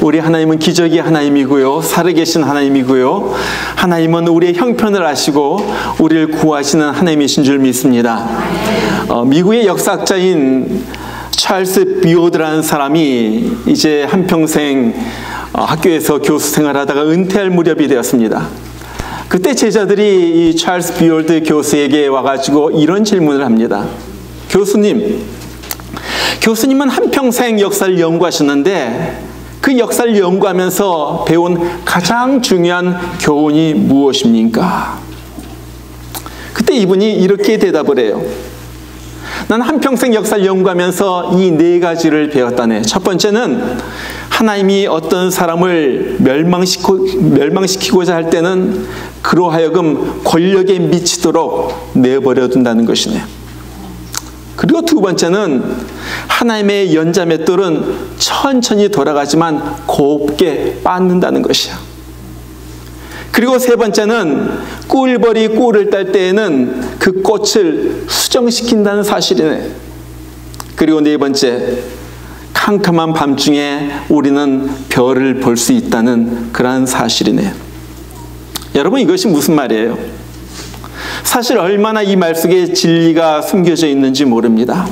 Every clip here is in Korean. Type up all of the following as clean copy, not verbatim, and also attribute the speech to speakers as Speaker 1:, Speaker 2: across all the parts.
Speaker 1: 우리 하나님은 기적의 하나님이고요, 살아계신 하나님이고요, 하나님은 우리의 형편을 아시고 우리를 구하시는 하나님이신 줄 믿습니다. 미국의 역사학자인 찰스 비오드라는 사람이 이제 한평생 학교에서 교수 생활하다가 은퇴할 무렵이 되었습니다. 그때 제자들이 이 찰스 비올드 교수에게 와가지고 이런 질문을 합니다. 교수님은 한평생 역사를 연구하셨는데 그 역사를 연구하면서 배운 가장 중요한 교훈이 무엇입니까? 그때 이분이 이렇게 대답을 해요. 난 한평생 역사를 연구하면서 이 4가지를 배웠다네. 첫 번째는 하나님이 어떤 사람을 멸망시키고자 할 때는 그로 하여금 권력에 미치도록 내버려 둔다는 것이네. 그리고 두 번째는 하나님의 연자맷돌은 천천히 돌아가지만 곱게 빻는다는 것이야. 그리고 세 번째는 꿀벌이 꿀을 딸 때에는 그 꽃을 수정시킨다는 사실이네. 그리고 네 번째, 캄캄한 밤중에 우리는 별을 볼 수 있다는 그러한 사실이네. 여러분, 이것이 무슨 말이에요? 사실 얼마나 이 말 속에 진리가 숨겨져 있는지 모릅니다.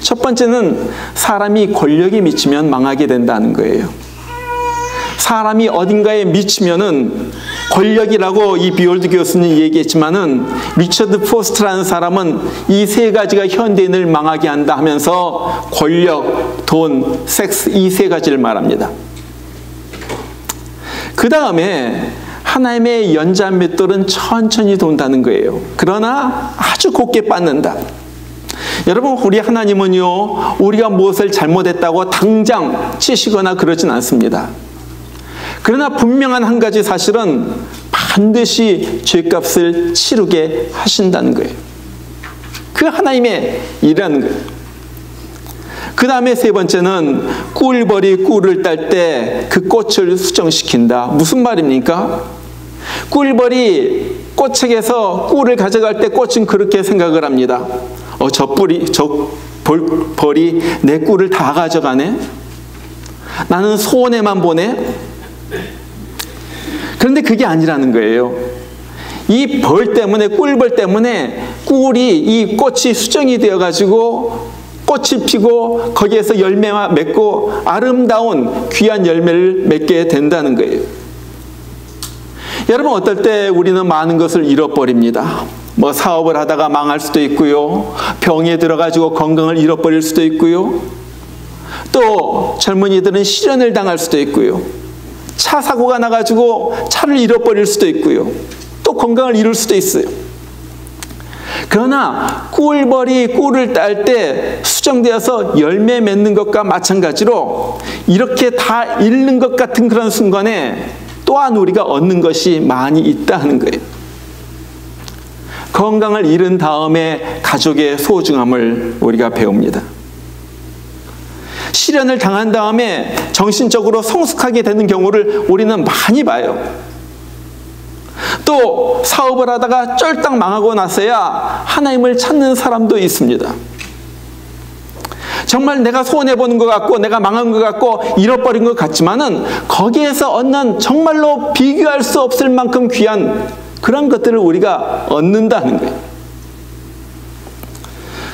Speaker 1: 첫 번째는 사람이 권력에 미치면 망하게 된다는 거예요. 사람이 어딘가에 미치면은, 권력이라고 이 비올드 교수는 얘기했지만은 리처드 포스트라는 사람은 이 3가지가 현대인을 망하게 한다 하면서 권력, 돈, 섹스, 이 3가지를 말합니다. 그 다음에 하나님의 연자맷돌은 천천히 돈다는 거예요. 그러나 아주 곱게 빻는다. 여러분, 우리 하나님은요, 우리가 무엇을 잘못했다고 당장 치시거나 그러진 않습니다. 그러나 분명한 한 가지 사실은 반드시 죄값을 치르게 하신다는 거예요. 그 하나님의 일이라는 거예요. 그 다음에 세 번째는 꿀벌이 꿀을 딸 때 그 꽃을 수정시킨다. 무슨 말입니까? 꿀벌이 꽃책에서 꿀을 가져갈 때 꽃은 그렇게 생각을 합니다. 저 벌이 내 꿀을 다 가져가네? 나는 손해만 보네? 그런데 그게 아니라는 거예요. 이 벌 때문에, 꿀벌 때문에 이 꽃이 수정이 되어가지고 꽃이 피고 거기에서 열매가 맺고 아름다운 귀한 열매를 맺게 된다는 거예요. 여러분, 어떨 때 우리는 많은 것을 잃어버립니다. 사업을 하다가 망할 수도 있고요. 병에 들어가지고 건강을 잃어버릴 수도 있고요. 또 젊은이들은 실연을 당할 수도 있고요. 차 사고가 나가지고 차를 잃어버릴 수도 있고요. 또 건강을 잃을 수도 있어요. 그러나 꿀벌이 꿀을 딸 때 수정되어서 열매 맺는 것과 마찬가지로 이렇게 다 잃는 것 같은 그런 순간에 또한 우리가 얻는 것이 많이 있다는 거예요. 건강을 잃은 다음에 가족의 소중함을 우리가 배웁니다. 시련을 당한 다음에 정신적으로 성숙하게 되는 경우를 우리는 많이 봐요. 또 사업을 하다가 쫄딱 망하고 나서야 하나님을 찾는 사람도 있습니다. 정말 내가 손해보는 것 같고 내가 망한 것 같고 잃어버린 것 같지만은 거기에서 얻는 정말로 비교할 수 없을 만큼 귀한 그런 것들을 우리가 얻는다는 거예요.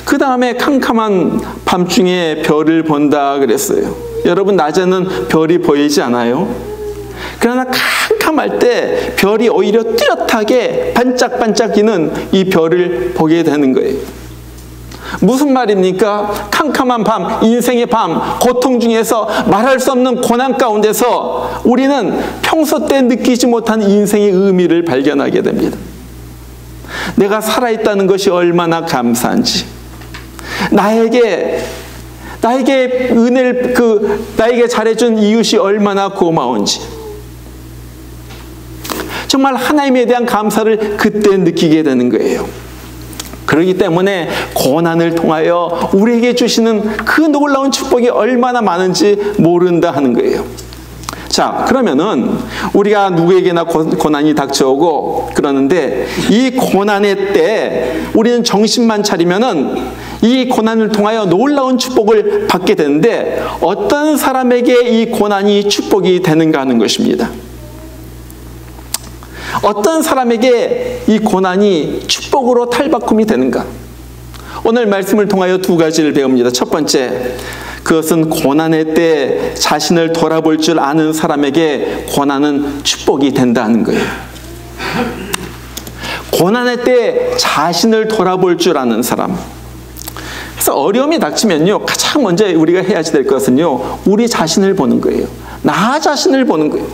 Speaker 1: 그 다음에 캄캄한 밤중에 별을 본다 그랬어요. 여러분, 낮에는 별이 보이지 않아요? 그러나 캄캄할 때 별이 오히려 뚜렷하게 반짝반짝이는 이 별을 보게 되는 거예요. 무슨 말입니까? 캄캄한 밤, 인생의 밤, 고통 중에서 말할 수 없는 고난 가운데서 우리는 평소 때 느끼지 못한 인생의 의미를 발견하게 됩니다. 내가 살아있다는 것이 얼마나 감사한지, 나에게 은혜를, 나에게 잘해준 이웃이 얼마나 고마운지, 정말 하나님에 대한 감사를 그때 느끼게 되는 거예요. 그렇기 때문에 고난을 통하여 우리에게 주시는 그 놀라운 축복이 얼마나 많은지 모른다 하는 거예요. 자, 그러면은 우리가 누구에게나 고난이 닥쳐오고 그러는데 이 고난의 때 우리는 정신만 차리면은 이 고난을 통하여 놀라운 축복을 받게 되는데 어떤 사람에게 이 고난이 축복이 되는가 하는 것입니다. 어떤 사람에게 이 고난이 축복으로 탈바꿈이 되는가? 오늘 말씀을 통하여 두 가지를 배웁니다. 첫 번째, 그것은 고난의 때 자신을 돌아볼 줄 아는 사람에게 고난은 축복이 된다는 거예요. 고난의 때 자신을 돌아볼 줄 아는 사람. 그래서 어려움이 닥치면요, 가장 먼저 우리가 해야지 될 것은요, 우리 자신을 보는 거예요. 나 자신을 보는 거예요.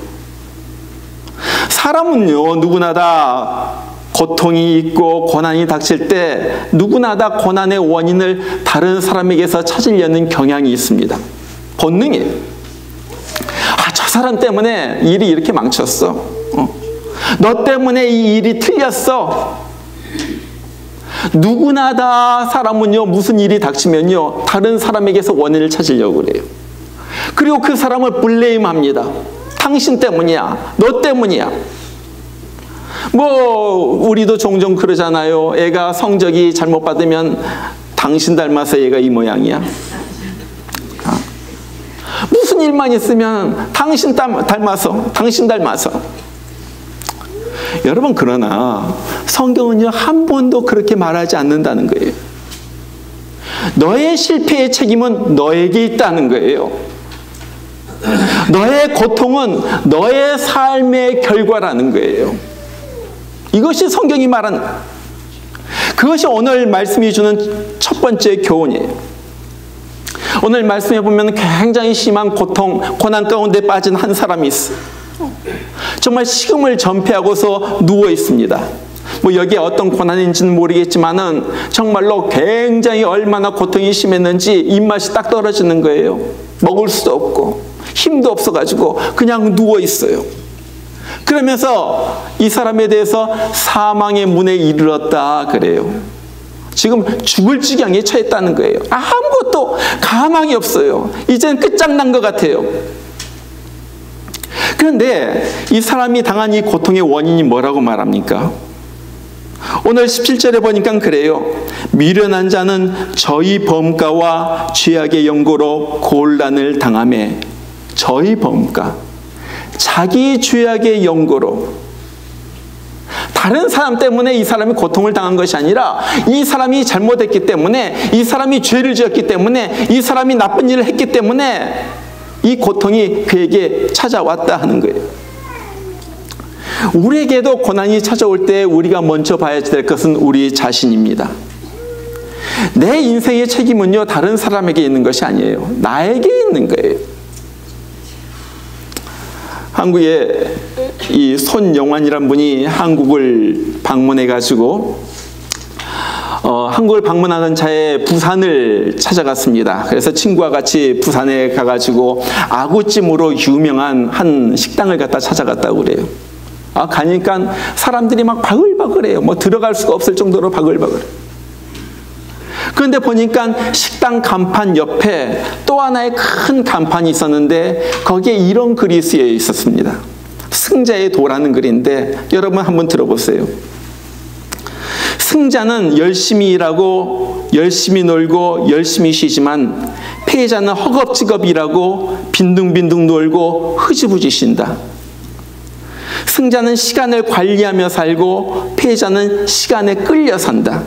Speaker 1: 사람은요, 누구나 다 고통이 있고 고난이 닥칠 때 누구나 다 고난의 원인을 다른 사람에게서 찾으려는 경향이 있습니다. 본능이에요. 아, 저 사람 때문에 일이 이렇게 망쳤어. 너 때문에 이 일이 틀렸어. 누구나 다 사람은요, 무슨 일이 닥치면요, 다른 사람에게서 원인을 찾으려고 그래요. 그리고 그 사람을 블레임합니다. 당신 때문이야. 너 때문이야. 뭐 우리도 종종 그러잖아요. 애가 성적이 잘못 받으면 당신 닮아서 얘가 이 모양이야. 무슨 일만 있으면 당신 닮아서, 당신 닮아서. 여러분, 그러나 성경은요, 한 번도 그렇게 말하지 않는다는 거예요. 너의 실패의 책임은 너에게 있다는 거예요. 너의 고통은 너의 삶의 결과라는 거예요. 이것이 성경이 말하는, 그것이 오늘 말씀이 주는 첫 번째 교훈이에요. 오늘 말씀해 보면 굉장히 심한 고난 가운데 빠진 한 사람이 있어요. 정말 식음을 전폐하고서 누워 있습니다. 뭐 여기에 어떤 고난인지는 모르겠지만은 정말로 굉장히 얼마나 고통이 심했는지 입맛이 딱 떨어지는 거예요. 먹을 수도 없고 힘도 없어가지고 그냥 누워 있어요. 그러면서 이 사람에 대해서 사망의 문에 이르렀다 그래요. 지금 죽을 지경에 처했다는 거예요. 아무것도 가망이 없어요. 이젠 끝장난 것 같아요. 그런데 이 사람이 당한 이 고통의 원인이 뭐라고 말합니까? 오늘 17절에 보니까 그래요. 미련한 자는 저희 범가와 죄악의 연고로 곤란을 당하매. 저희 범가, 자기 죄악의 연고로. 다른 사람 때문에 이 사람이 고통을 당한 것이 아니라 이 사람이 잘못했기 때문에, 이 사람이 죄를 지었기 때문에, 이 사람이 나쁜 일을 했기 때문에 이 고통이 그에게 찾아왔다 하는 거예요. 우리에게도 고난이 찾아올 때 우리가 먼저 봐야 될 것은 우리 자신입니다. 내 인생의 책임은요, 다른 사람에게 있는 것이 아니에요. 나에게 있는 거예요. 한국에 이 손영환이란 분이 한국을 방문해 가지고 한국을 방문하던 차에 부산을 찾아갔습니다. 그래서 친구와 같이 부산에 가가지고 아구찜으로 유명한 한 식당을 갖다 찾아갔다고 그래요. 가니까 사람들이 막 바글바글해요. 뭐 들어갈 수가 없을 정도로 바글바글. 그런데 보니까 식당 간판 옆에 또 하나의 큰 간판이 있었는데 거기에 이런 글이 쓰여 있었습니다. 승자의 도라는 글인데 여러분 한번 들어보세요. 승자는 열심히 일하고 열심히 놀고 열심히 쉬지만 패자는 허겁지겁 일하고 빈둥빈둥 놀고 흐지부지 쉰다. 승자는 시간을 관리하며 살고 패자는 시간에 끌려 산다.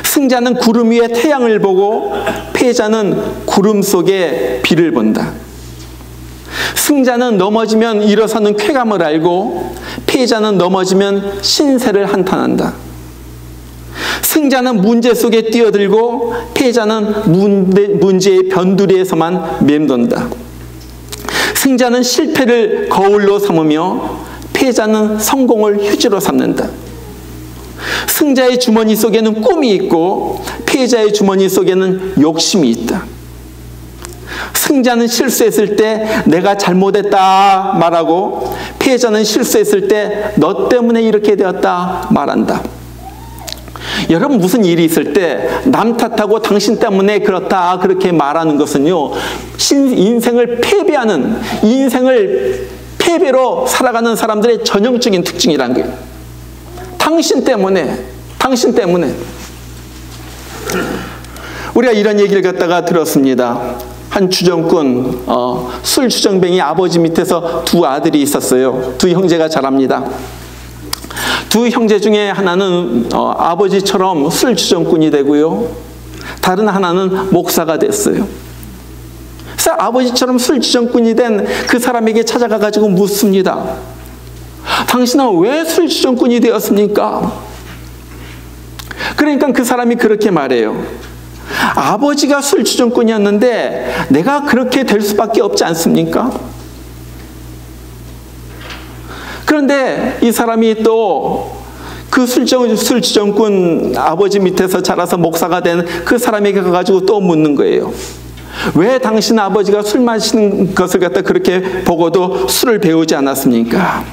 Speaker 1: 승자는 구름 위에 태양을 보고 패자는 구름 속에 비를 본다. 승자는 넘어지면 일어서는 쾌감을 알고 패자는 넘어지면 신세를 한탄한다. 승자는 문제 속에 뛰어들고 패자는 문제의 변두리에서만 맴돈다. 승자는 실패를 거울로 삼으며 패자는 성공을 휴지로 삼는다. 승자의 주머니 속에는 꿈이 있고 패자의 주머니 속에는 욕심이 있다. 승자는 실수했을 때 내가 잘못했다 말하고 패자는 실수했을 때 너 때문에 이렇게 되었다 말한다. 여러분 무슨 일이 있을 때 남 탓하고 당신 때문에 그렇다 그렇게 말하는 것은요, 인생을 패배하는, 인생을 패배로 살아가는 사람들의 전형적인 특징이라는 거예요. 당신 때문에. 우리가 이런 얘기를 갖다가 들었습니다. 한 주정꾼, 술 주정뱅이 아버지 밑에서 두 아들이 있었어요. 두 형제가 자랍니다. 두 형제 중에 하나는 아버지처럼 술 주정꾼이 되고요, 다른 하나는 목사가 됐어요. 그래서 아버지처럼 술 주정꾼이 된 그 사람에게 찾아가 가지고 묻습니다. 당신은 왜 술 주정꾼이 되었습니까? 그러니까 그 사람이 그렇게 말해요. 아버지가 술 주정꾼이었는데 내가 그렇게 될 수밖에 없지 않습니까? 그런데 이 사람이 또 그 술 주정꾼 아버지 밑에서 자라서 목사가 된 그 사람에게 가가지고 또 묻는 거예요. 왜 당신 아버지가 술 마시는 것을 갖다 그렇게 보고도 술을 배우지 않았습니까?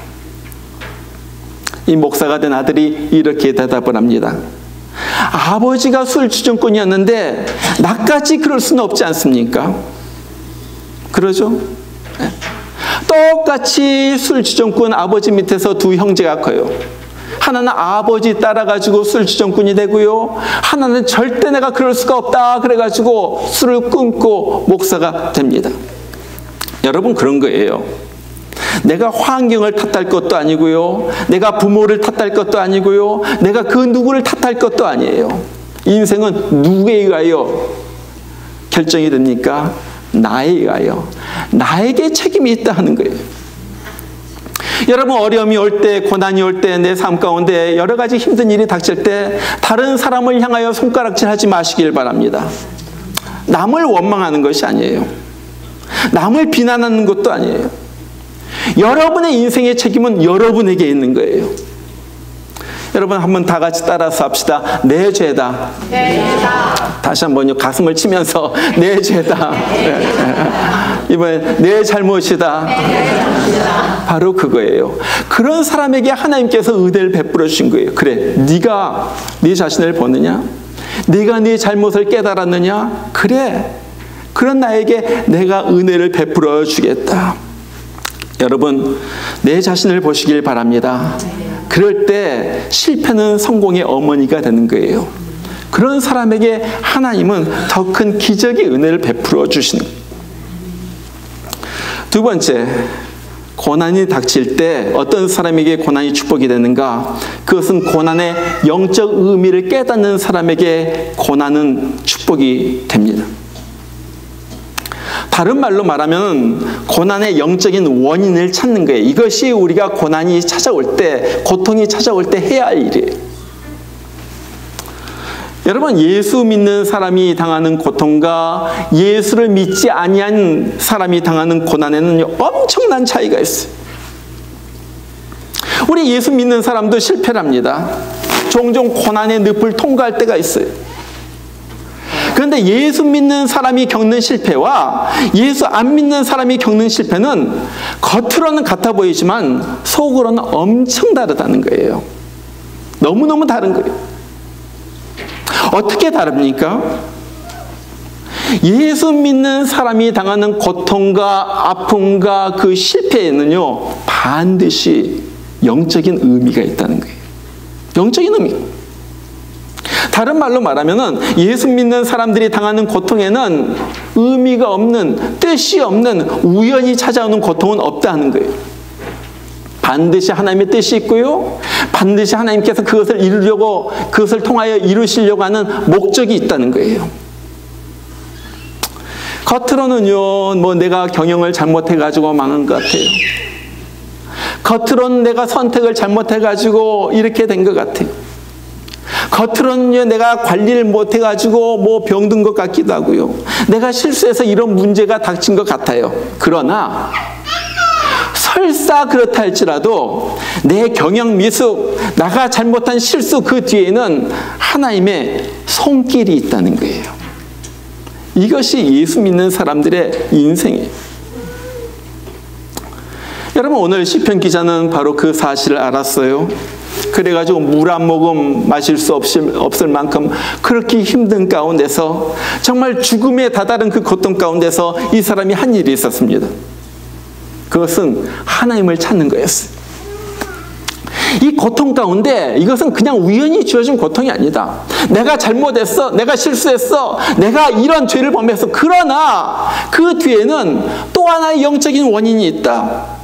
Speaker 1: 이 목사가 된 아들이 이렇게 대답을 합니다. 아버지가 술 주정꾼이었는데 나까지 그럴 수는 없지 않습니까? 그러죠? 똑같이 술 주정꾼 아버지 밑에서 두 형제가 커요. 하나는 아버지 따라가지고 술 주정꾼이 되고요, 하나는 절대 내가 그럴 수가 없다 그래가지고 술을 끊고 목사가 됩니다. 여러분, 그런 거예요. 내가 환경을 탓할 것도 아니고요, 내가 부모를 탓할 것도 아니고요, 내가 그 누구를 탓할 것도 아니에요. 인생은 누구에 의하여 결정이 됩니까? 나에 의하여. 나에게 책임이 있다 하는 거예요. 여러분, 어려움이 올 때, 고난이 올 때, 내 삶 가운데 여러 가지 힘든 일이 닥칠 때 다른 사람을 향하여 손가락질하지 마시길 바랍니다. 남을 원망하는 것이 아니에요. 남을 비난하는 것도 아니에요. 여러분의 인생의 책임은 여러분에게 있는 거예요. 여러분, 한번 다 같이 따라서 합시다. 내 죄다. 내 죄다. 다시 한번요, 가슴을 치면서 내 죄다. 이번엔 내 잘못이다. 내 잘못이다. 바로 그거예요. 그런 사람에게 하나님께서 은혜를 베풀어 주신 거예요. 그래, 네가 네 자신을 보느냐? 네가 네 잘못을 깨달았느냐? 그래, 그런 나에게 내가 은혜를 베풀어 주겠다. 여러분, 내 자신을 보시길 바랍니다. 그럴 때 실패는 성공의 어머니가 되는 거예요. 그런 사람에게 하나님은 더 큰 기적의 은혜를 베풀어 주시는 거예요. 두 번째, 고난이 닥칠 때 어떤 사람에게 고난이 축복이 되는가? 그것은 고난의 영적 의미를 깨닫는 사람에게 고난은 축복이 됩니다. 다른 말로 말하면 고난의 영적인 원인을 찾는 거예요. 이것이 우리가 고난이 찾아올 때, 고통이 찾아올 때 해야 할 일이에요. 여러분, 예수 믿는 사람이 당하는 고통과 예수를 믿지 아니한 사람이 당하는 고난에는 엄청난 차이가 있어요. 우리 예수 믿는 사람도 실패를 합니다. 종종 고난의 늪을 통과할 때가 있어요. 그런데 예수 믿는 사람이 겪는 실패와 예수 안 믿는 사람이 겪는 실패는 겉으로는 같아 보이지만 속으로는 엄청 다르다는 거예요. 너무너무 다른 거예요. 어떻게 다릅니까? 예수 믿는 사람이 당하는 고통과 아픔과 그 실패에는요, 반드시 영적인 의미가 있다는 거예요. 영적인 의미. 다른 말로 말하면 예수 믿는 사람들이 당하는 고통에는 의미가 없는, 뜻이 없는, 우연히 찾아오는 고통은 없다는 거예요. 반드시 하나님의 뜻이 있고요, 반드시 하나님께서 그것을 이루려고, 그것을 통하여 이루시려고 하는 목적이 있다는 거예요. 겉으로는요, 뭐 내가 경영을 잘못해가지고 망한 것 같아요. 겉으로는 내가 선택을 잘못해가지고 이렇게 된 것 같아요. 겉으로는 내가 관리를 못해가지고 뭐 병든 것 같기도 하고요. 내가 실수해서 이런 문제가 닥친 것 같아요. 그러나 설사 그렇다 할지라도 내 경영 미숙, 나가 잘못한 실수 그 뒤에는 하나님의 손길이 있다는 거예요. 이것이 예수 믿는 사람들의 인생이에요. 여러분, 오늘 시편 기자는 바로 그 사실을 알았어요. 그래가지고 물 한 모금 마실 수 없을 만큼 그렇게 힘든 가운데서 정말 죽음에 다다른 그 고통 가운데서 이 사람이 한 일이 있었습니다. 그것은 하나님을 찾는 거였어요. 이 고통 가운데 이것은 그냥 우연히 주어진 고통이 아니다. 내가 잘못했어. 내가 실수했어. 내가 이런 죄를 범했어. 그러나 그 뒤에는 또 하나의 영적인 원인이 있다.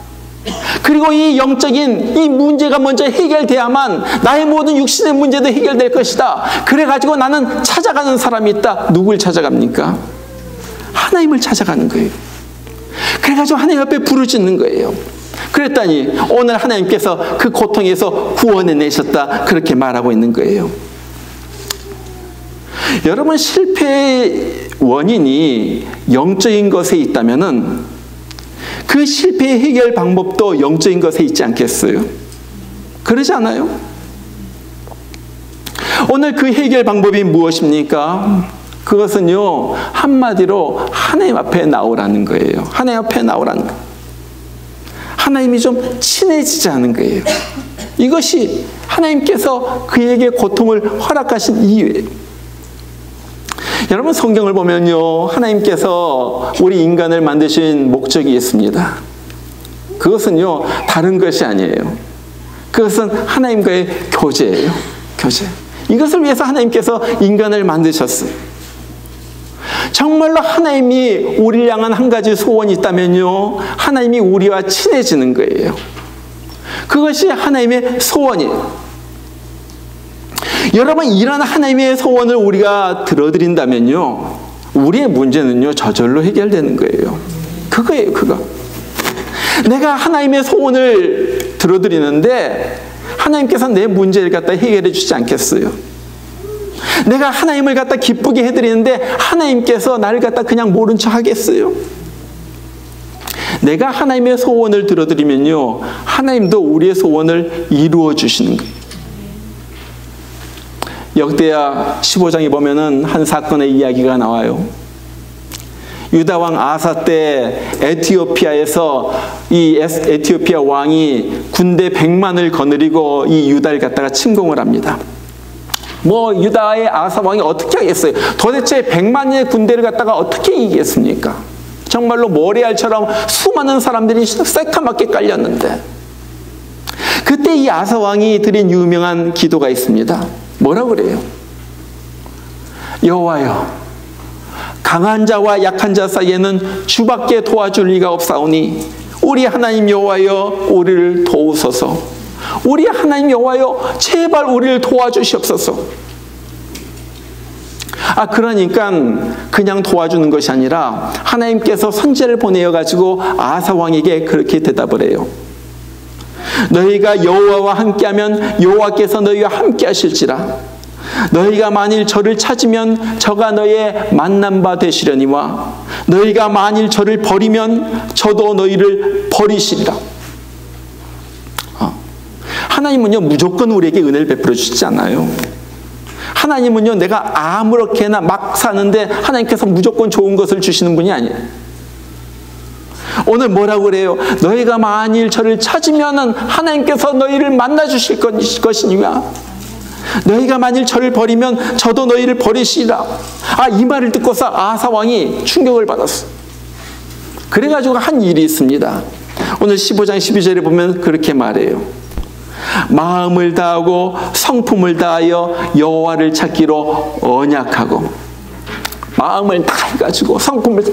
Speaker 1: 그리고 이 영적인 이 문제가 먼저 해결돼야만 나의 모든 육신의 문제도 해결될 것이다. 그래가지고 나는 찾아가는 사람이 있다. 누굴 찾아갑니까? 하나님을 찾아가는 거예요. 그래가지고 하나님 앞에 부르짖는 거예요. 그랬더니 오늘 하나님께서 그 고통에서 구원해 내셨다. 그렇게 말하고 있는 거예요. 여러분, 실패의 원인이 영적인 것에 있다면은 그 실패의 해결 방법도 영적인 것에 있지 않겠어요? 그러지 않아요? 오늘 그 해결 방법이 무엇입니까? 그것은요, 한마디로 하나님 앞에 나오라는 거예요. 하나님 앞에 나오라는 거예요. 하나님이 좀 친해지자는 거예요. 이것이 하나님께서 그에게 고통을 허락하신 이유예요. 여러분, 성경을 보면요, 하나님께서 우리 인간을 만드신 목적이 있습니다. 그것은요, 다른 것이 아니에요. 그것은 하나님과의 교제예요. 교제. 이것을 위해서 하나님께서 인간을 만드셨어요. 정말로 하나님이 우리를 향한 한 가지 소원이 있다면요, 하나님이 우리와 친해지는 거예요. 그것이 하나님의 소원이에요. 여러분, 이런 하나님의 소원을 우리가 들어드린다면요, 우리의 문제는요, 저절로 해결되는 거예요. 그거예요, 그거. 내가 하나님의 소원을 들어드리는데 하나님께서 내 문제를 갖다 해결해 주지 않겠어요? 내가 하나님을 갖다 기쁘게 해드리는데 하나님께서 나를 갖다 그냥 모른 척 하겠어요? 내가 하나님의 소원을 들어드리면요, 하나님도 우리의 소원을 이루어 주시는 거예요. 역대하 15장에 보면은 한 사건의 이야기가 나와요. 유다왕 아사 때 에티오피아에서 이 에티오피아 왕이 군대 100만을 거느리고 이 유다를 갖다가 침공을 합니다. 유다의 아사 왕이 어떻게 하겠어요? 도대체 100만의 군대를 갖다가 어떻게 이기겠습니까? 정말로 모래알처럼 수많은 사람들이 새카맣게 깔렸는데, 그때 이 아사 왕이 드린 유명한 기도가 있습니다. 뭐라고 그래요? 여호와여, 강한 자와 약한 자 사이에는 주밖에 도와줄 리가 없사오니 우리 하나님 여호와여, 우리를 도우소서. 우리 하나님 여호와여, 제발 우리를 도와주시옵소서. 그러니까 그냥 도와주는 것이 아니라 하나님께서 선지자를 보내어 가지고 아사 왕에게 그렇게 대답을 해요. 너희가 여호와와 함께하면 여호와께서 너희와 함께 하실지라. 너희가 만일 저를 찾으면 저가 너희의 만난 바 되시려니와 너희가 만일 저를 버리면 저도 너희를 버리시리라. 하나님은요, 무조건 우리에게 은혜를 베풀어 주시지 않아요. 하나님은요, 내가 아무렇게나 막 사는데 하나님께서 무조건 좋은 것을 주시는 분이 아니에요. 오늘 뭐라고 그래요? 너희가 만일 저를 찾으면 하나님께서 너희를 만나 주실 것이니와 너희가 만일 저를 버리면 저도 너희를 버리시리라. 이 말을 듣고서 아사 왕이 충격을 받았어. 그래가지고 한 일이 있습니다. 오늘 15장 12절에 보면 그렇게 말해요. 마음을 다하고 성품을 다하여 여호와를 찾기로 언약하고, 마음을 다해가지고 성품을,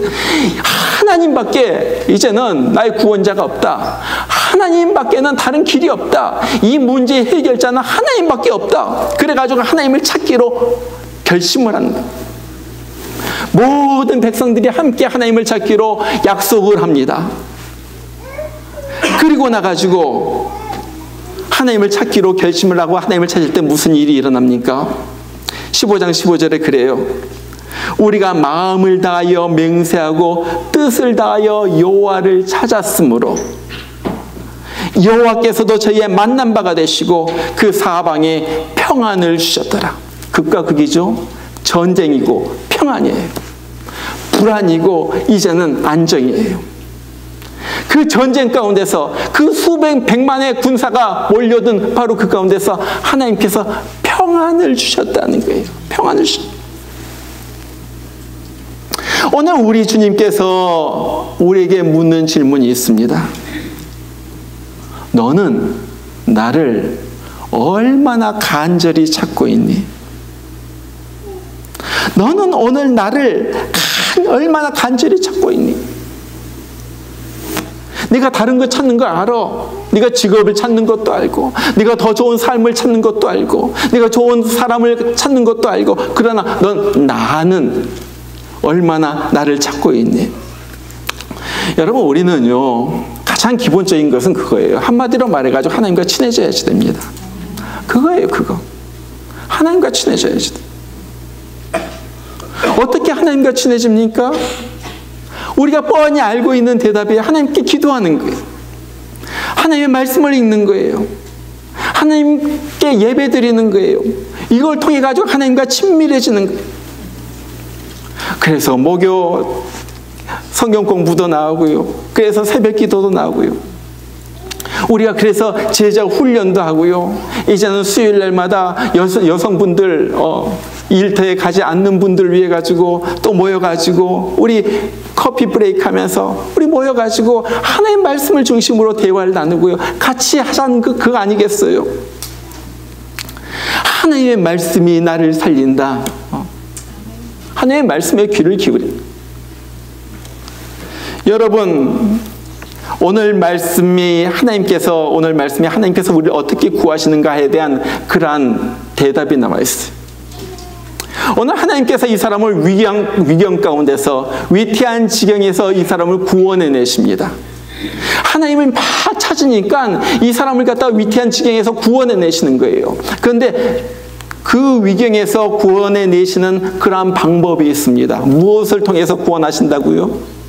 Speaker 1: 하나님밖에 이제는 나의 구원자가 없다. 하나님밖에는 다른 길이 없다. 이 문제의 해결자는 하나님밖에 없다. 그래가지고 하나님을 찾기로 결심을 한다. 모든 백성들이 함께 하나님을 찾기로 약속을 합니다. 그리고 나가지고 하나님을 찾기로 결심을 하고 하나님을 찾을 때 무슨 일이 일어납니까? 15장 15절에 그래요. 우리가 마음을 다하여 맹세하고 뜻을 다하여 여호와를 찾았으므로 여호와께서도 저희의 만난 바가 되시고 그 사방에 평안을 주셨더라. 극과 극이죠. 전쟁이고 평안이에요. 불안이고 이제는 안정이에요. 그 전쟁 가운데서 그 수백 백만의 군사가 몰려든 바로 그 가운데서 하나님께서 평안을 주셨다는 거예요. 평안을 주셨다. 오늘 우리 주님께서 우리에게 묻는 질문이 있습니다. 너는 나를 얼마나 간절히 찾고 있니? 너는 오늘 나를 얼마나 간절히 찾고 있니? 네가 다른 거 찾는 거 알아. 네가 직업을 찾는 것도 알고, 네가 더 좋은 삶을 찾는 것도 알고, 네가 좋은 사람을 찾는 것도 알고, 그러나 넌 나는 얼마나 나를 찾고 있니? 여러분, 우리는요 가장 기본적인 것은 그거예요. 한마디로 말해가지고 하나님과 친해져야지 됩니다. 그거예요. 그거. 하나님과 친해져야지 돼. 어떻게 하나님과 친해집니까? 우리가 뻔히 알고 있는 대답이 하나님께 기도하는 거예요. 하나님의 말씀을 읽는 거예요. 하나님께 예배 드리는 거예요. 이걸 통해 가지고 하나님과 친밀해지는 거예요. 그래서 목요 성경 공부도 나오고요. 그래서 새벽 기도도 나오고요. 우리가 그래서 제자 훈련도 하고요. 이제는 수요일 날마다 여성분들 일터에 가지 않는 분들 위해 가지고 또 모여가지고 우리 커피 브레이크 하면서 우리 모여가지고 하나님의 말씀을 중심으로 대화를 나누고요. 같이 하자는 그거 아니겠어요? 하나님의 말씀이 나를 살린다. 하나님의 말씀에 귀를 기울여. 여러분, 오늘 말씀이 하나님께서 우리를 어떻게 구하시는가에 대한 그러한 대답이 나와 있어요. 오늘 하나님께서 이 사람을 위경 가운데서 위태한 지경에서 이 사람을 구원해내십니다. 하나님을 막 찾으니까 이 사람을 갖다가 위태한 지경에서 구원해내시는 거예요. 그런데 그 위경에서 구원해내시는 그러한 방법이 있습니다. 무엇을 통해서 구원하신다고요?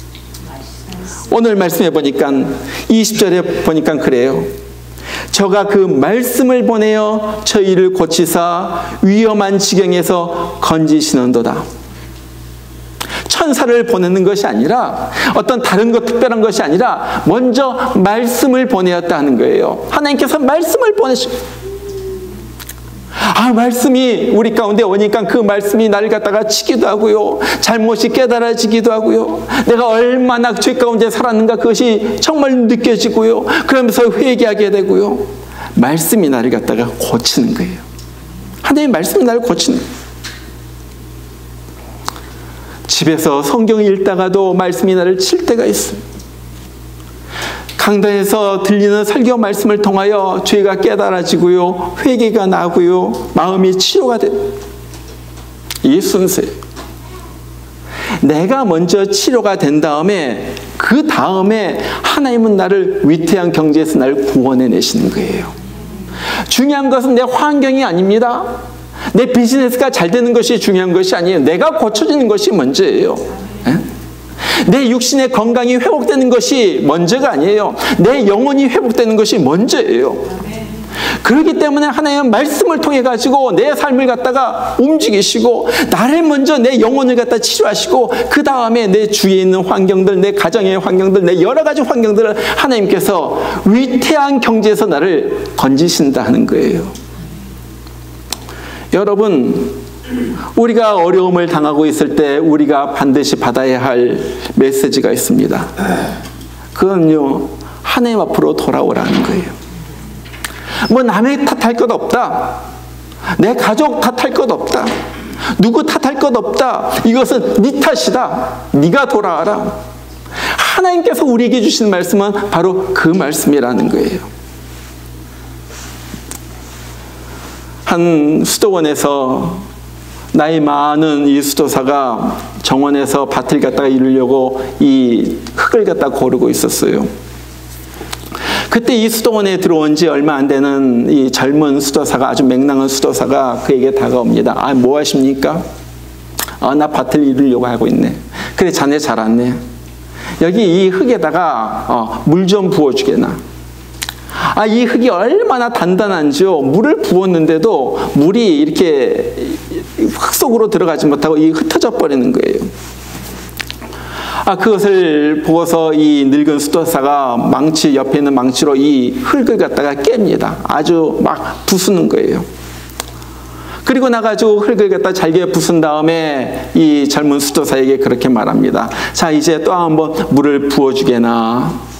Speaker 1: 오늘 말씀해 보니까 20절에 보니까 그래요. 저가 그 말씀을 보내어 저희를 고치사 위험한 지경에서 건지시는도다. 천사를 보내는 것이 아니라 어떤 다른 것 특별한 것이 아니라 먼저 말씀을 보내었다 하는 거예요. 하나님께서 말씀을 보내시고 말씀이 우리 가운데 오니까 그 말씀이 나를 갖다가 치기도 하고요. 잘못이 깨달아지기도 하고요. 내가 얼마나 죄 가운데 살았는가 그것이 정말 느껴지고요. 그러면서 회개하게 되고요. 말씀이 나를 갖다가 고치는 거예요. 하나님의 말씀이 나를 고치는 거예요. 집에서 성경 읽다가도 말씀이 나를 칠 때가 있어요. 강단에서 들리는 설교 말씀을 통하여 죄가 깨달아지고요. 회개가 나고요. 마음이 치료가 돼요. 이 순서예요. 내가 먼저 치료가 된 다음에 그 다음에 하나님은 나를 위태한 경제에서 나를 구원해내시는 거예요. 중요한 것은 내 환경이 아닙니다. 내 비즈니스가 잘 되는 것이 중요한 것이 아니에요. 내가 고쳐지는 것이 먼저예요. 내 육신의 건강이 회복되는 것이 먼저가 아니에요. 내 영혼이 회복되는 것이 먼저예요. 그렇기 때문에 하나님의 말씀을 통해 가지고 내 삶을 갖다가 움직이시고 나를 먼저 내 영혼을 갖다 치료하시고 그 다음에 내 주위에 있는 환경들, 내 가정의 환경들, 내 여러 가지 환경들을 하나님께서 위태한 경제에서 나를 건지신다 하는 거예요. 여러분, 우리가 어려움을 당하고 있을 때 우리가 반드시 받아야 할 메시지가 있습니다. 그건요, 하나님 앞으로 돌아오라는 거예요. 뭐 남의 탓할 것 없다. 내 가족 탓할 것 없다. 누구 탓할 것 없다. 이것은 네 탓이다. 네가 돌아와라. 하나님께서 우리에게 주신 말씀은 바로 그 말씀이라는 거예요. 한 수도원에서 나이 많은 이 수도사가 정원에서 밭을 갖다가 이루려고 이 흙을 갖다가 고르고 있었어요. 그때 이 수도원에 들어온 지 얼마 안 되는 이 젊은 수도사가, 아주 맹랑한 수도사가 그에게 다가옵니다. 뭐 하십니까? 나 밭을 이루려고 하고 있네. 그래, 자네 잘 왔네. 여기 이 흙에다가 물 좀 부어주게나. 이 흙이 얼마나 단단한지요. 물을 부었는데도 물이 이렇게 흙 속으로 들어가지 못하고 이 흩어져 버리는 거예요. 그것을 보고서 이 늙은 수도사가 망치 옆에 있는 망치로 이 흙을 갖다가 깹니다. 아주 막 부수는 거예요. 그리고 나가지고 흙을 갖다 잘게 부순 다음에 이 젊은 수도사에게 그렇게 말합니다. 자, 이제 또 한번 물을 부어주게나.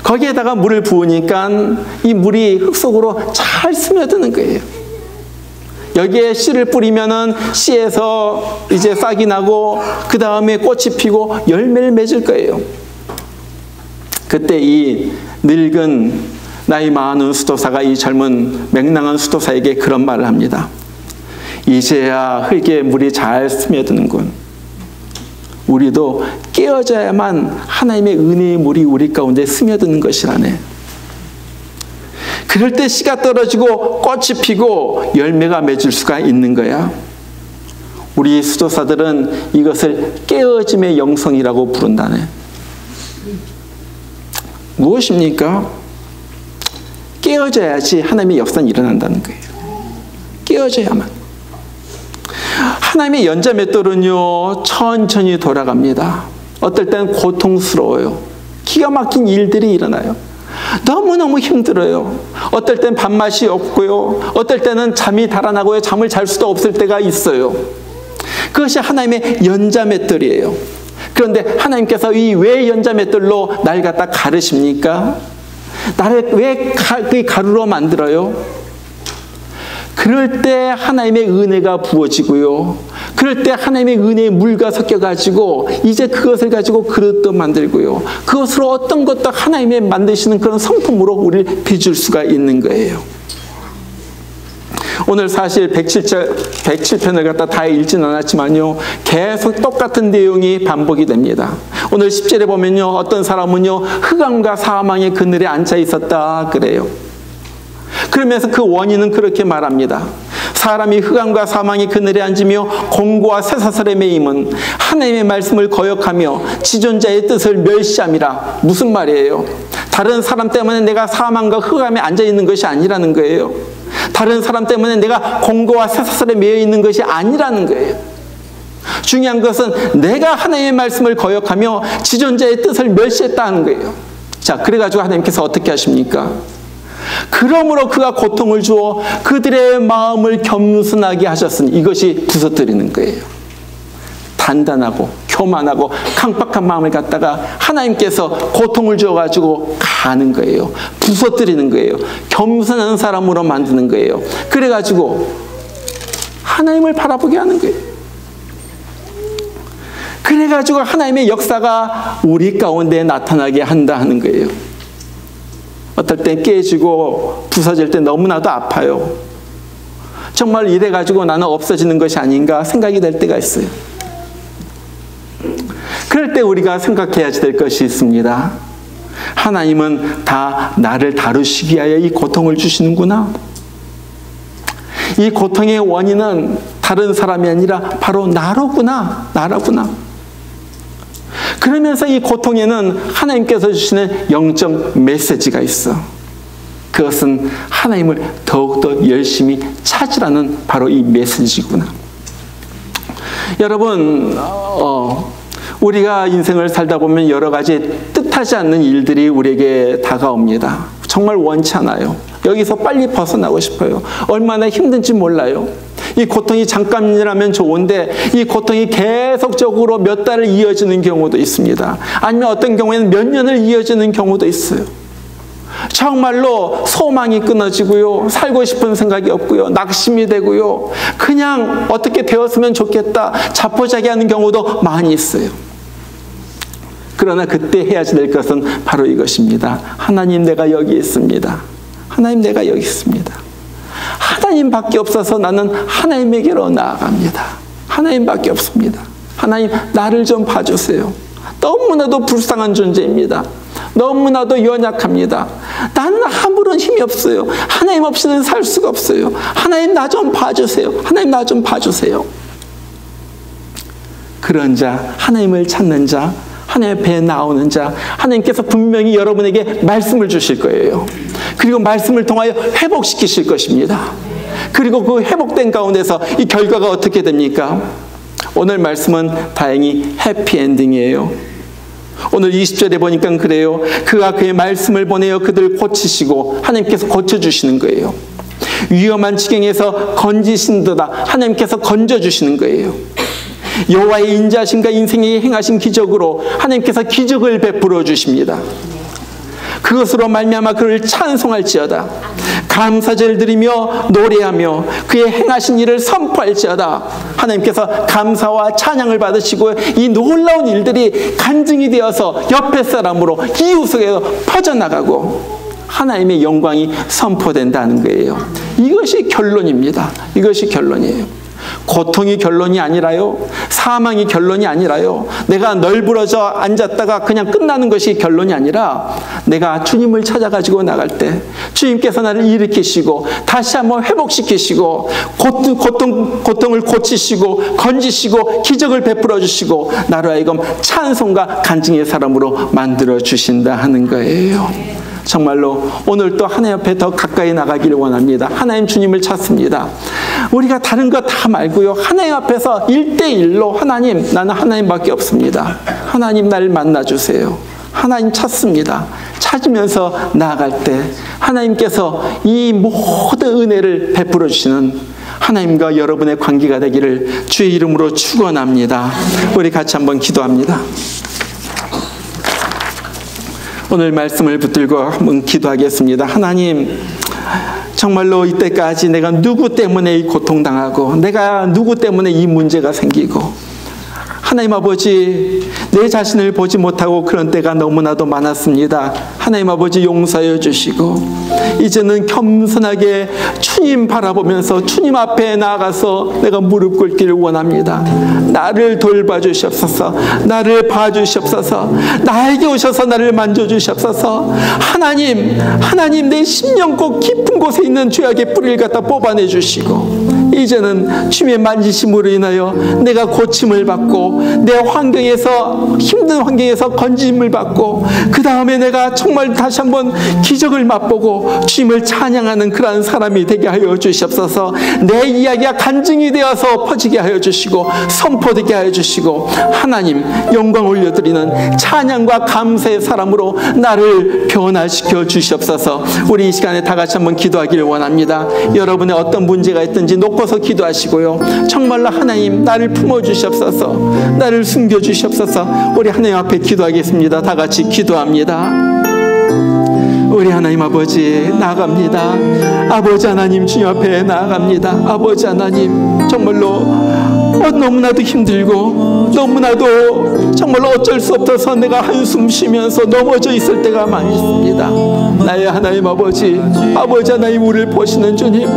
Speaker 1: 거기에다가 물을 부으니까 이 물이 흙 속으로 잘 스며드는 거예요. 여기에 씨를 뿌리면은 씨에서 이제 싹이 나고 그 다음에 꽃이 피고 열매를 맺을 거예요. 그때 이 늙은 나이 많은 수도사가 이 젊은 맹랑한 수도사에게 그런 말을 합니다. 이제야 흙에 물이 잘 스며드는군. 우리도 깨어져야만 하나님의 은혜의 물이 우리 가운데 스며드는 것이라네. 그럴 때 씨가 떨어지고 꽃이 피고 열매가 맺을 수가 있는 거야. 우리 수도사들은 이것을 깨어짐의 영성이라고 부른다네. 무엇입니까? 깨어져야지 하나님의 역사는 일어난다는 거예요. 깨어져야만. 하나님의 연자맷돌은요, 천천히 돌아갑니다. 어떨 때는 고통스러워요. 기가 막힌 일들이 일어나요. 너무너무 힘들어요. 어떨 땐 밥맛이 없고요. 어떨 때는 잠이 달아나고요. 잠을 잘 수도 없을 때가 있어요. 그것이 하나님의 연자맷돌이에요. 그런데 하나님께서 이 왜 연자맷돌로 날 갖다 가르십니까? 나를 왜 가루로 만들어요? 그럴 때 하나님의 은혜가 부어지고요. 그럴 때 하나님의 은혜의 물과 섞여가지고 이제 그것을 가지고 그릇도 만들고요. 그것으로 어떤 것도 하나님의 만드시는 그런 성품으로 우리를 빚을 수가 있는 거예요. 오늘 사실 107편을 갖다 다 읽지는 않았지만요, 계속 똑같은 내용이 반복이 됩니다. 오늘 10절에 보면요, 어떤 사람은요, 흑암과 사망의 그늘에 앉아 있었다 그래요. 그러면서 그 원인은 그렇게 말합니다. 사람이 흑암과 사망의 그늘에 앉으며 공고와 쇠사슬에 매임은 하나님의 말씀을 거역하며 지존자의 뜻을 멸시함이라. 무슨 말이에요? 다른 사람 때문에 내가 사망과 흑암에 앉아 있는 것이 아니라는 거예요. 다른 사람 때문에 내가 공고와 쇠사슬에 매여 있는 것이 아니라는 거예요. 중요한 것은 내가 하나님의 말씀을 거역하며 지존자의 뜻을 멸시했다는 거예요. 자, 그래가지고 하나님께서 어떻게 하십니까? 그러므로 그가 고통을 주어 그들의 마음을 겸손하게 하셨으니, 이것이 부서뜨리는 거예요. 단단하고 교만하고 강박한 마음을 갖다가 하나님께서 고통을 주어가지고 가는 거예요. 부서뜨리는 거예요. 겸손한 사람으로 만드는 거예요. 그래가지고 하나님을 바라보게 하는 거예요. 그래가지고 하나님의 역사가 우리 가운데 나타나게 한다 하는 거예요. 어떨 땐 깨지고 부서질 때 너무나도 아파요. 정말 이래가지고 나는 없어지는 것이 아닌가 생각이 될 때가 있어요. 그럴 때 우리가 생각해야 될 것이 있습니다. 하나님은 다 나를 다루시기 위하여 이 고통을 주시는구나. 이 고통의 원인은 다른 사람이 아니라 바로 나로구나. 그러면서 이 고통에는 하나님께서 주시는 영적 메시지가 있어. 그것은 하나님을 더욱더 열심히 찾으라는 바로 이 메시지구나. 여러분, 우리가 인생을 살다 보면 여러 가지 뜻하지 않는 일들이 우리에게 다가옵니다. 정말 원치 않아요. 여기서 빨리 벗어나고 싶어요. 얼마나 힘든지 몰라요. 이 고통이 잠깐이라면 좋은데 이 고통이 계속적으로 몇 달을 이어지는 경우도 있습니다. 아니면 어떤 경우에는 몇 년을 이어지는 경우도 있어요. 정말로 소망이 끊어지고요. 살고 싶은 생각이 없고요. 낙심이 되고요. 그냥 어떻게 되었으면 좋겠다. 자포자기하는 경우도 많이 있어요. 그러나 그때 해야 될 것은 바로 이것입니다. 하나님, 내가 여기 있습니다. 하나님, 내가 여기 있습니다. 하나님밖에 없어서 나는 하나님에게로 나아갑니다. 하나님밖에 없습니다. 하나님, 나를 좀 봐주세요. 너무나도 불쌍한 존재입니다. 너무나도 연약합니다. 나는 아무런 힘이 없어요. 하나님 없이는 살 수가 없어요. 하나님, 나 좀 봐주세요. 하나님, 나 좀 봐주세요. 그런 자, 하나님을 찾는 자, 하나님의 배에 나오는 자, 하나님께서 분명히 여러분에게 말씀을 주실 거예요. 그리고 말씀을 통하여 회복시키실 것입니다. 그리고 그 회복된 가운데서 이 결과가 어떻게 됩니까? 오늘 말씀은 다행히 해피엔딩이에요. 오늘 20절에 보니까 그래요. 그가 그의 말씀을 보내어 그들을 고치시고 하나님께서 고쳐주시는 거예요. 위험한 지경에서 건지신도다. 하나님께서 건져주시는 거예요. 여호와의 인자하심과 인생에 행하신 기적으로 하나님께서 기적을 베풀어 주십니다. 그것으로 말미암아 그를 찬송할지어다. 감사제를 드리며 노래하며 그의 행하신 일을 선포할지어다. 하나님께서 감사와 찬양을 받으시고 이 놀라운 일들이 간증이 되어서 옆에 사람으로 이웃에게서 퍼져나가고 하나님의 영광이 선포된다는 거예요. 이것이 결론입니다. 이것이 결론이에요. 고통이 결론이 아니라요. 사망이 결론이 아니라요. 내가 널브러져 앉았다가 그냥 끝나는 것이 결론이 아니라 내가 주님을 찾아가지고 나갈 때 주님께서 나를 일으키시고 다시 한번 회복시키시고 고통을 고치시고 건지시고 기적을 베풀어 주시고 나로 하여금 찬송과 간증의 사람으로 만들어 주신다 하는 거예요. 정말로 오늘 또 하나님 앞에 더 가까이 나가기를 원합니다. 하나님 주님을 찾습니다. 우리가 다른 거 다 말고요. 하나님 앞에서 1대1로 하나님, 나는 하나님밖에 없습니다. 하나님 나를 만나주세요. 하나님 찾습니다. 찾으면서 나아갈 때 하나님께서 이 모든 은혜를 베풀어 주시는 하나님과 여러분의 관계가 되기를 주의 이름으로 축원합니다. 우리 같이 한번 기도합니다. 오늘 말씀을 붙들고 한번 기도하겠습니다. 하나님, 정말로 이때까지 내가 누구 때문에 이 고통당하고 내가 누구 때문에 이 문제가 생기고 하나님 아버지 내 자신을 보지 못하고 그런 때가 너무나도 많았습니다. 하나님 아버지 용서해 주시고 이제는 겸손하게 주님 바라보면서 주님 앞에 나아가서 내가 무릎 꿇기를 원합니다. 나를 돌봐주시옵소서. 나를 봐주시옵소서. 나에게 오셔서 나를 만져주시옵소서. 하나님 내 심령꽃 깊은 곳에 있는 죄악의 뿌리를 갖다 뽑아내 주시고 이제는 주님의 만지심으로 인하여 내가 고침을 받고 내 환경에서 힘든 환경에서 건짐을 받고 그 다음에 내가 정말 다시 한번 기적을 맛보고 주님을 찬양하는 그러한 사람이 되게 하여 주시옵소서. 내 이야기가 간증이 되어서 퍼지게 하여 주시고 선포되게 하여 주시고 하나님 영광 올려드리는 찬양과 감사의 사람으로 나를 변화시켜 주시옵소서. 우리 이 시간에 다 같이 한번 기도하기를 원합니다. 여러분의 어떤 문제가 있든지 놓고서 기도하시고요. 정말로 하나님 나를 품어주시옵소서. 나를 숨겨주시옵소서. 우리 하나님 앞에 기도하겠습니다. 다 같이 기도합니다. 우리 하나님 아버지 나아갑니다. 아버지 하나님 주님 앞에 나아갑니다. 아버지 하나님 정말로 너무나도 힘들고 너무나도 정말로 어쩔 수 없어서 내가 한숨 쉬면서 넘어져 있을 때가 많이 있습니다. 나의 하나님 아버지 하나님 우리를 보시는 주님,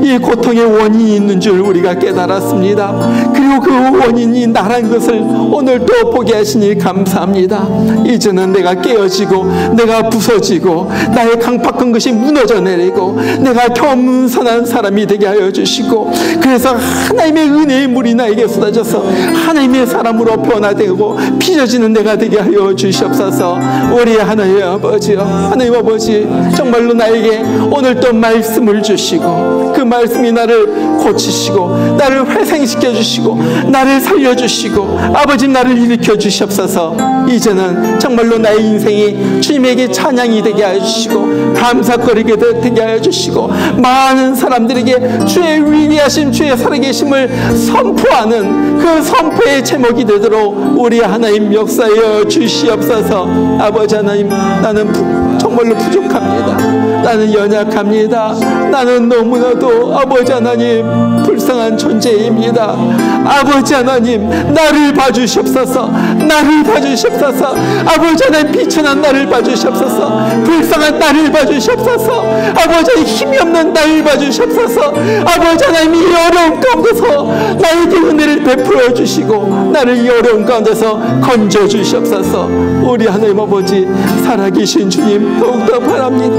Speaker 1: 이 고통의 원인이 있는 줄 우리가 깨달았습니다. 그리고 그 원인이 나란 것을 오늘 또 보게 하시니 감사합니다. 이제는 내가 깨어지고 내가 부서지고 나의 강팍한 것이 무너져 내리고 내가 겸손한 사람이 되게 하여 주시고 그래서 하나님의 은혜의 물이 나에게 쏟아져서 하나님의 사람으로 변화되고 빚어지는 내가 되게 하여 주시옵소서. 우리 하나님 아버지요, 하나님 아버지 정말로 나에게 오늘 또 말씀을 주시고 그 말씀이 나를 고치시고 나를 회생시켜 주시고 나를 살려주시고 아버지 나를 일으켜 주시옵소서. 이제는 정말로 나의 인생이 주님에게 찬양이 되게 하여 주시고 감사거리게 되게 하여 주시고 많은 사람들에게 주의 위대하신 주의 살아계심을 선포하는 그 선포의 제목이 되도록 우리 하나님 역사하여 주시옵소서. 아버지 하나님 나는 정말로 부족합니다. 나는 연약합니다. 나는 너무나도 아버지 하나님 불쌍한 존재입니다. 아버지 하나님 나를 봐주시옵소서. 나를 봐주시옵소서. 아버지 하나님 비천한 나를 봐주시옵소서. 불쌍한 나를 봐주시옵소서. 아버지 하나님 힘이 없는 나를 봐주시옵소서. 아버지 하나님 이 어려운 가운데서 나에게 은혜를 베풀어 주시고 나를 이 어려운 가운데서 건져 주시옵소서. 우리 하나님 아버지 살아계신 주님 더욱더 바랍니다.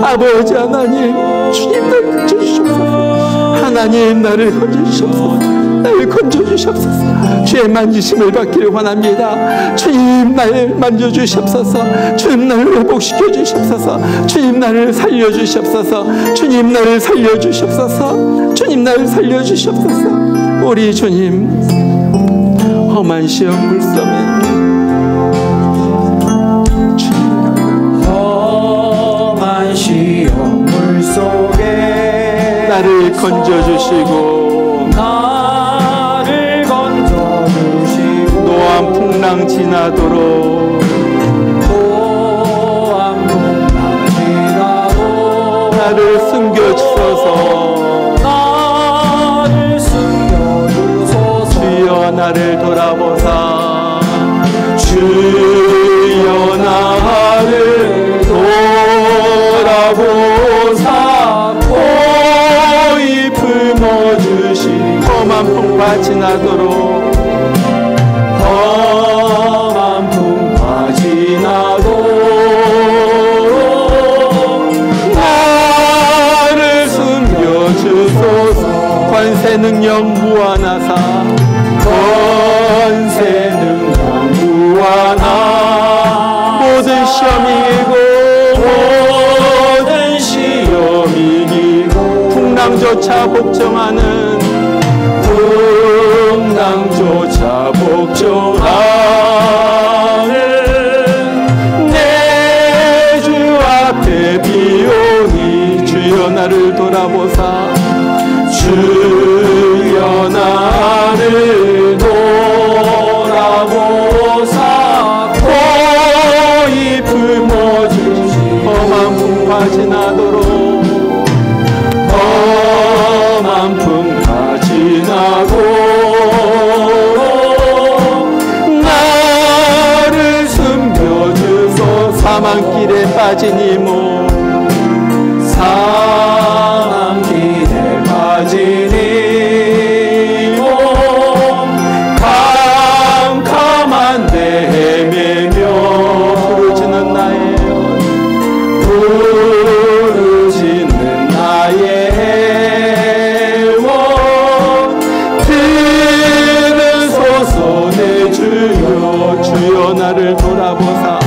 Speaker 1: 아버지 하나님 주님 나를 건져주시옵소서. 하나님 나를 건져주시옵소서. 나를 건져주시옵소서. 주의 만지심을 받기를 원합니다. 주님 나를 만져주시옵소서. 주님 나를 회복시켜 주시옵소서. 주님 나를 살려주시옵소서. 주님 나를 살려주시옵소서. 주님 나를 살려주시옵소서. 우리 주님 험한 시험 물섬에
Speaker 2: 시험 물속에
Speaker 1: 나를 건져주시고 노한 풍랑 지나도록 나를 숨겨주소서 주여 나를 돌아보사 주여 나를 돌아보사 고이 품어주신 험한 풍파 지나도록 험한 풍파 지나도록 나를 숨겨주소서 권세 능력 무한하사 권세 능력 무한하 모든 시험이 모든 시험이 이기고 풍랑조차 복종하는 풍랑조차 복종하는 내 주 앞에 비오니 주여 나를 돌아보사 주여 나를 돌아보사 고이 품어주시 험한 풍파 지나도록 험한 풍파 지나도록 나를 숨겨주소 사망길에 빠진 이 몸 사망길에 빠진 이 몸 캄캄한데 헤매며 부르짖는 나의 부르짖는 나의 애원 들으소서 내 주여 주여 나를 돌아보사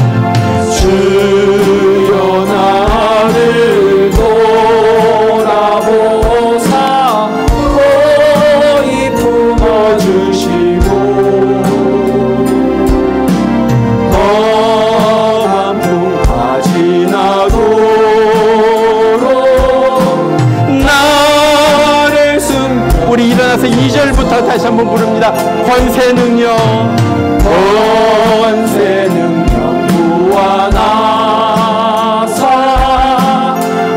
Speaker 1: 주여 나를 돌아보사 고이 품어주시고 험한 풍파 지나도록 나를 우리 일어나서 2절부터 다시 한번 부릅니다. 권세 능력 권세 능력 무한하사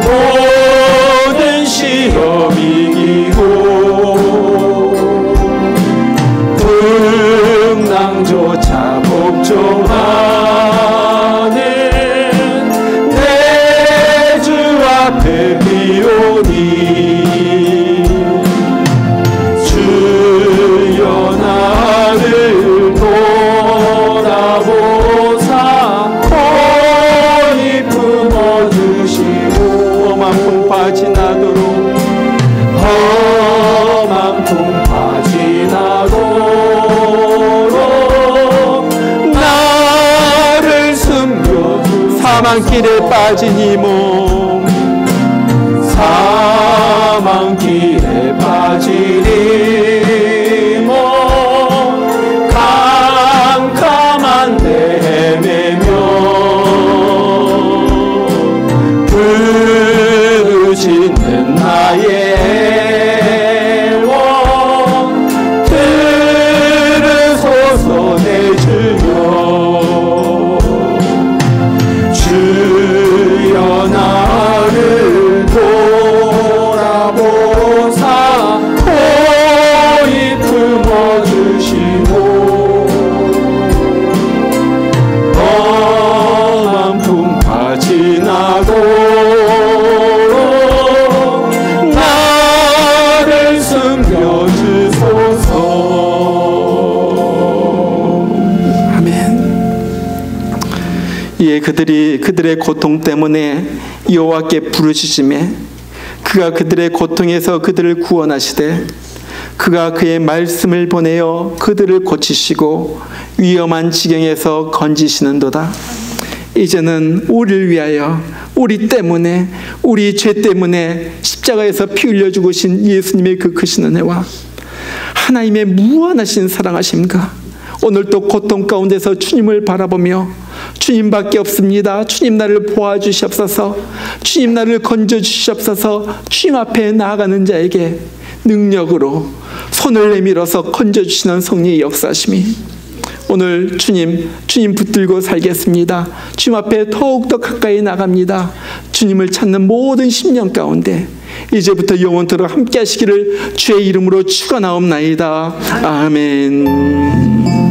Speaker 1: 모든 시험 이기고 풍랑조차 복종하는 내 주 앞에 비오니 주여 나를 돌아보사 고이 품어주시고 험한 풍파 지나도록 험한 풍파 지나도록 나를 숨겨주 사망길에 빠진 이 몸 사망길에 빠진 이 몸 캄캄한데 헤매며 부르짖는 나의 애원 들으소서 내 주여 주여 나를 돌아보사 고이 품어주시고 험한 풍파 지나도록 나를 숨겨주소서. 이에 그들이 그들의 고통 때문에 여호와께 부르짖음에 그가 그들의 고통에서 그들을 구원하시되 그가 그의 말씀을 보내어 그들을 고치시고 위험한 지경에서 건지시는도다. 이제는 우리를 위하여 우리 때문에 우리 죄 때문에 십자가에서 피 흘려 죽으신 예수님의 그 크신 은혜와 하나님의 무한하신 사랑하심과 오늘도 고통 가운데서 주님을 바라보며 주님밖에 없습니다. 주님 나를 보아주시옵소서. 주님 나를 건져주시옵소서. 주님 앞에 나아가는 자에게 능력으로 손을 내밀어서 건져주시는 성령의 역사심이 오늘 주님 붙들고 살겠습니다. 주님 앞에 더욱더 가까이 나갑니다. 주님을 찾는 모든 심령 가운데 이제부터 영원토록 함께 하시기를 주의 이름으로 축원하옵나이다. 아멘.